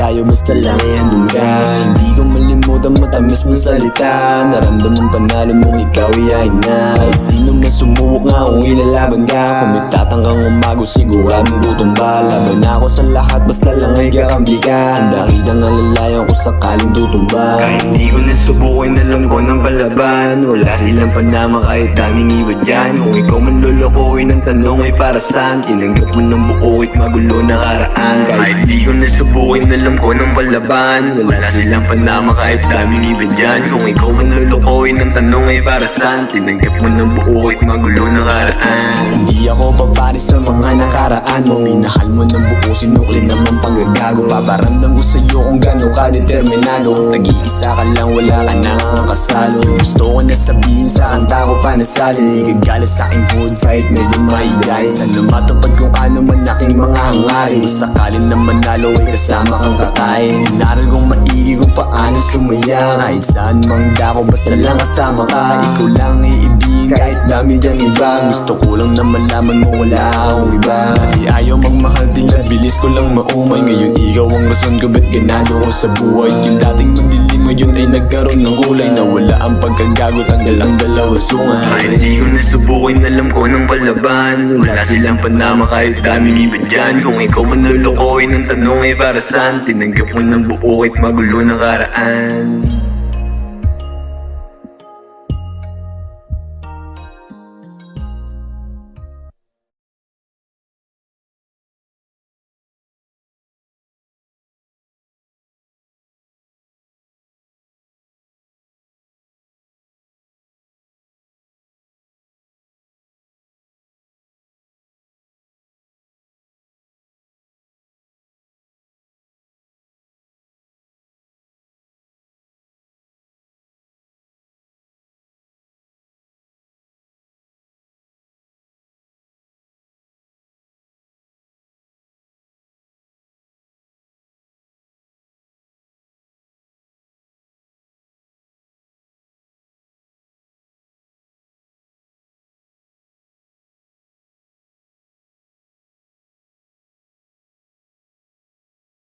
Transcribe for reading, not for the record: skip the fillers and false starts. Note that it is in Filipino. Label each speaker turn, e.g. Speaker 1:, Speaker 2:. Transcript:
Speaker 1: dayo basta lang ay handong ka. Hindi ko malimutan matamis mong salita. Naramdaman panalo mong ikaw iyayin na. Kahit sino man sumubok nga kung ilalaban ka. Kung may tatangkang umago siguradong tutumba. Laban ako sa lahat basta lang ay kakampi ka. Handa kitang alalayan kung sakaling tutumba. Kahit hindi ko nasubukin alam ko ng palaban. Wala silang panama kahit daming iba dyan. Kung ikaw man lulukuhin ang tanong ay para saan. Tinanggap mo ng buo at magulo na karaan. Kahit di ko nasubukin alam ko ng palaban. Wala silang panama kahit daming iba dyan. Kung ikaw man lulukuhin ang tanong ay para saan. Tinanggap mo ng buo at magulo na karaan. Hindi ako babari sa mga nakaraan mo. Pinahal mo ng buo, sinukli naman panggagago. Paparamdam ko sa'yo kung gano'n ka determinado. Nag-iisa ka lang, wala ka nang kasalo. Gusto ko na sabihin sa kanta ko panasalin. Di ka gala sa aking hood kahit medyo mahihayin. Sana matupad kung ano man aking mga hangarin. Kung sakalin na manalo ay kasama kang kakain. Inaral kong maigi kung paano sumaya. Kahit saan mang dako basta lang kasama ka. Ikaw lang iibigin kahit dami dyang iba. Gusto ko lang na malaman mo wala akong iba. Di ayaw magmahal tila bilis ko lang maumay. Ngayon ikaw ang rason ko ba't ganado ko sa buhay. Yung dating madilim ngayon ay nagkaroon ng kulay. Nawala ang pagkagago, tanggal ang dalawa sungay. Kahit di ko nasubukin alam ko ng palaban. Wala silang panama kahit daming iba dyan. Kung ikaw man lulukuhin ang tanong ay para saan. Tinanggap mo ng buo at magulo na karaan.